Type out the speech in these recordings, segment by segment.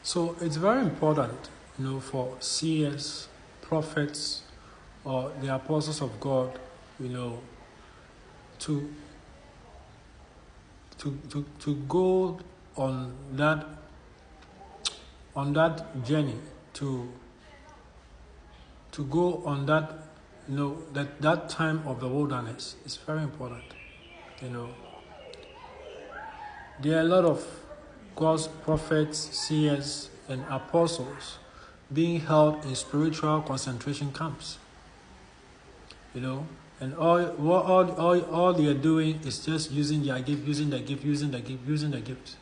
So it's very important, for seers, prophets, or the apostles of God, to go on that journey, to go on that that time of the wilderness is very important. There are a lot of God's prophets, seers, and apostles being held in spiritual concentration camps. And all they are doing is just using their gift, using the gift.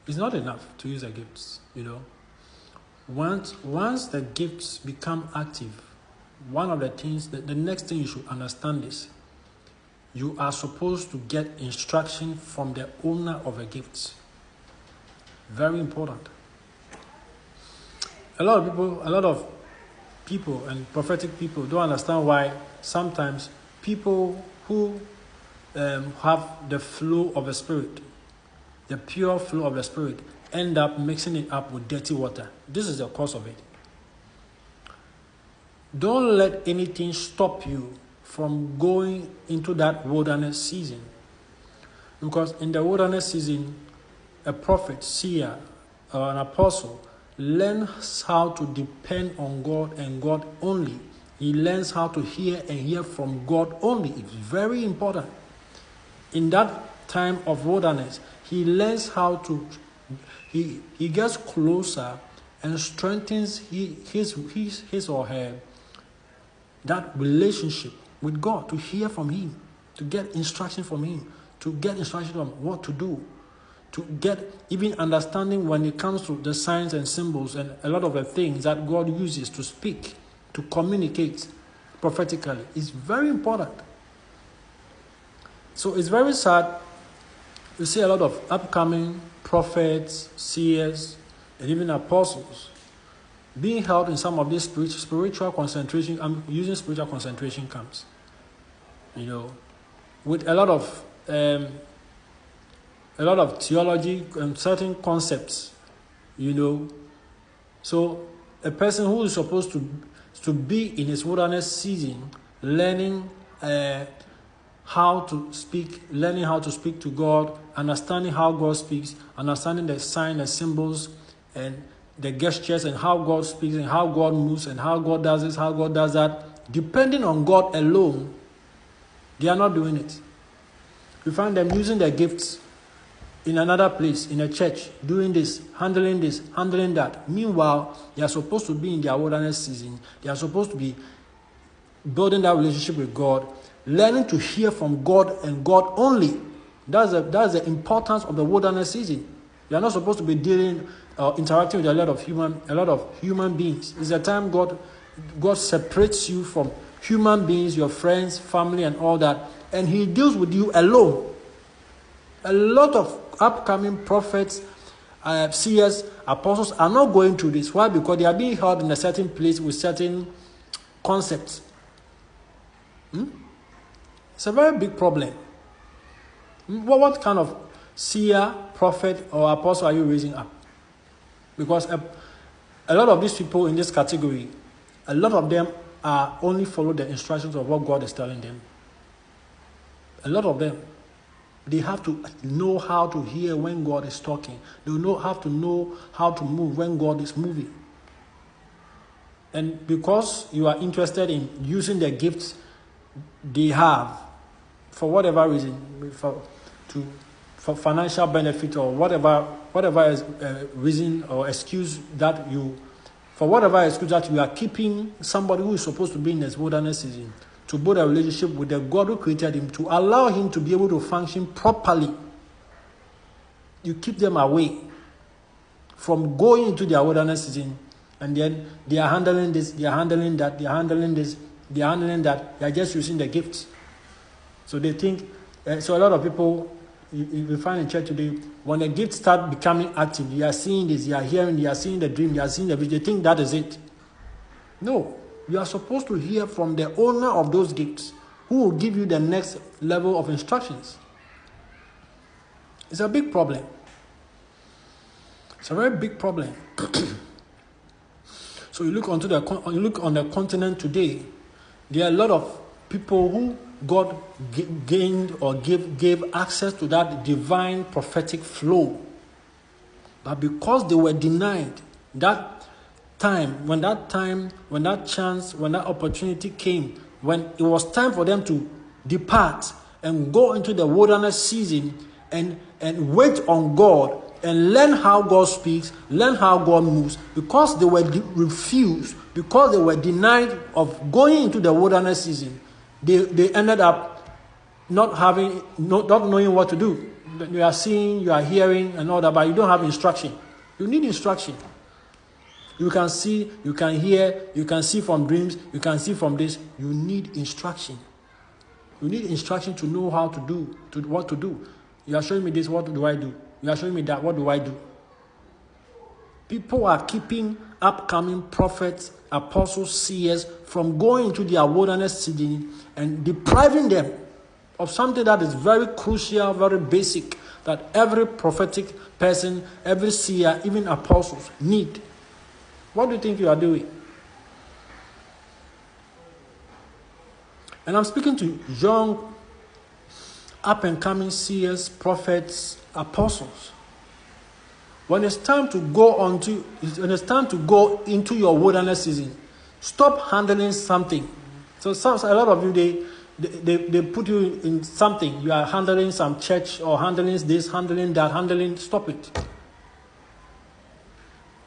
It's not enough to use the gifts, Once the gifts become active, one of the things, the next thing you should understand is you are supposed to get instruction from the owner of the gifts. Very important. A lot of people and prophetic people don't understand why sometimes people who have the flow of the Spirit, the pure flow of the Spirit, end up mixing it up with dirty water. This is the cause of it. Don't let anything stop you from going into that wilderness season. Because in the wilderness season, a prophet, seer, or an apostle learns how to depend on God and God only. He learns how to hear and hear from God only. It's very important. In that time of wilderness, he learns how to, he gets closer and strengthens his or her, that relationship with God, to hear from him, to get instruction from him, to get instruction on what to do, to get even understanding when it comes to the signs and symbols and a lot of the things that God uses to speak, to communicate prophetically. It's very important. So it's very sad to see a lot of upcoming prophets, seers, and even apostles being held in some of these spiritual concentration. I'm using spiritual concentration camps, with a lot of theology and certain concepts, So a person who is supposed to be in his wilderness season, learning how to speak to God, understanding how God speaks, understanding the signs and symbols and the gestures and how God speaks and how God moves and how God does this, how God does that, depending on God alone, they are not doing it. You find them using their gifts in another place, in a church, doing this, handling that. Meanwhile, they are supposed to be in their wilderness season. They are supposed to be building that relationship with God, learning to hear from God and God only. That's the importance of the wilderness season. You are not supposed to be interacting with a lot of human beings. It's a time God separates you from human beings, your friends, family, and all that, and he deals with you alone. A lot of upcoming prophets, seers, apostles are not going through this. Why? Because they are being held in a certain place with certain concepts. It's a very big problem. What kind of seer, prophet, or apostle are you raising up? Because a lot of these people in this category, a lot of them are only follow the instructions of what God is telling them. A lot of them, they have to know how to hear when God is talking. They have to know how to move when God is moving. And because you are interested in using the gifts they have for whatever reason, for financial benefit or whatever is reason or excuse that you are keeping somebody who is supposed to be in this wilderness season to build a relationship with the God who created him, to allow him to be able to function properly. You keep them away from going into their wilderness season, and then they are handling this, they are handling that, they are handling this, they are handling that. They are just using the gifts. So they think, so a lot of people, you find in church today, when the gifts start becoming active, you are seeing this, you are hearing, you are seeing the dream, you are seeing the vision, they think that is it. No. You are supposed to hear from the owner of those gifts, who will give you the next level of instructions. It's a big problem. It's a very big problem. So you look on the continent today, there are a lot of people who God gained or gave access to that divine prophetic flow. But because they were denied that time, when that chance, when that opportunity came, when it was time for them to depart and go into the wilderness season and wait on God and learn how God speaks, learn how God moves, because they were refused, because they were denied of going into the wilderness season, they ended up not knowing what to do. You are seeing, you are hearing and all that, but you don't have instruction. You need instruction. You can see, you can hear, you can see from dreams, you can see from this. You need instruction. You need instruction to know how to do, what to do. You are showing me this, what do I do? You are showing me that, what do I do? People are keeping upcoming prophets, apostles, seers from going into their wilderness season and depriving them of something that is very crucial, very basic, that every prophetic person, every seer, even apostles need. What do you think you are doing? And I'm speaking to young, up-and-coming seers, prophets, apostles. When it's time to go into your wilderness season, stop handling something. So a lot of you, they put you in something. You are handling some church or handling this, handling that, stop it.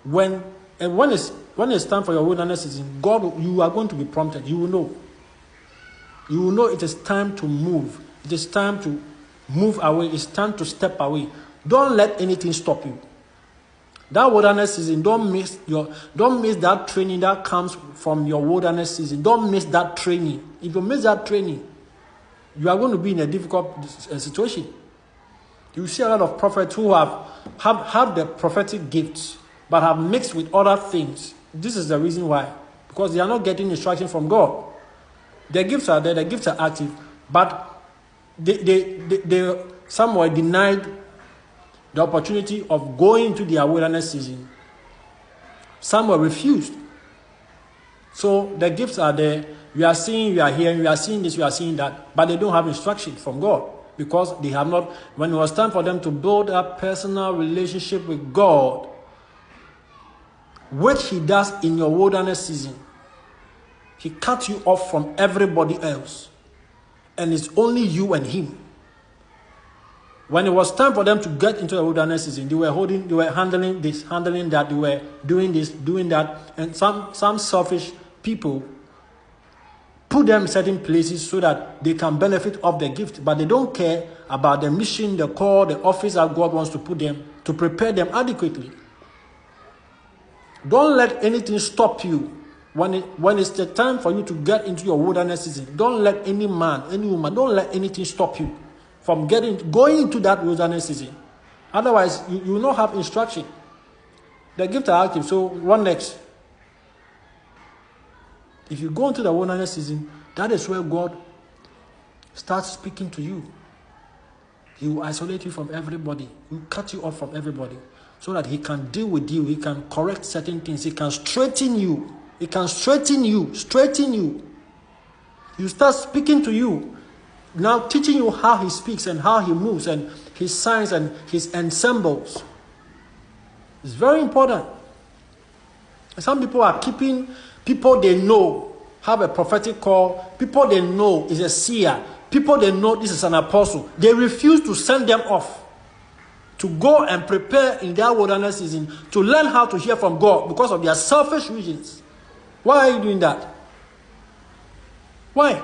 When it's time for your wilderness season, you are going to be prompted. You will know. You will know it is time to move. It is time to move away. It's time to step away. Don't let anything stop you. That wilderness season, don't miss that training that comes from your wilderness season. Don't miss that training. If you miss that training, you are going to be in a difficult situation. You see a lot of prophets who have the prophetic gifts, but have mixed with other things. This is the reason why. Because they are not getting instruction from God. Their gifts are there, their gifts are active, but they somewhere denied the opportunity of going into their wilderness season. Some were refused. So the gifts are there. You are seeing, you are hearing, you are seeing this, you are seeing that, but they don't have instruction from God because they have not. When it was time for them to build a personal relationship with God, which He does in your wilderness season, He cut you off from everybody else, and it's only you and Him. When it was time for them to get into the wilderness season, they were handling this, handling that, they were doing this, doing that, and some selfish people put them in certain places so that they can benefit of the gift, but they don't care about the mission, the call, the office that God wants to put them, to prepare them adequately. Don't let anything stop you. When it's the time for you to get into your wilderness season, don't let any man, any woman, don't let anything stop you from going into that wilderness season. Otherwise, you will not have instruction. The gifts are active. So what next? If you go into the wilderness season, that is where God starts speaking to you. He will isolate you from everybody. He will cut you off from everybody so that He can deal with you. He can correct certain things. He can straighten you. He can straighten you. You start speaking to you. Now teaching you how He speaks and how He moves and His signs and His ensembles. It's very important. Some people are keeping people they know have a prophetic call. People they know is a seer. People they know this is an apostle. They refuse to send them off to go and prepare in their wilderness season to learn how to hear from God because of their selfish reasons. Why are you doing that? Why?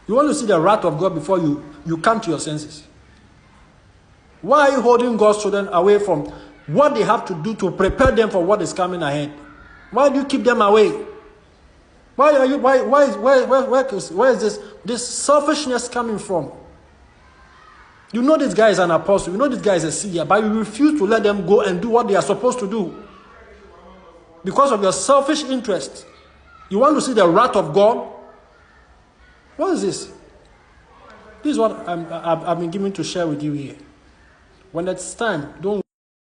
You want to see the wrath of God before you come to your senses. Why are you holding God's children away from what they have to do to prepare them for what is coming ahead? Why do you keep them away? Where is this selfishness coming from? You know this guy is an apostle, you know this guy is a seer, but you refuse to let them go and do what they are supposed to do. Because of your selfish interest. You want to see the wrath of God? What is this? This is what I've been given to share with you here. When it's time, don't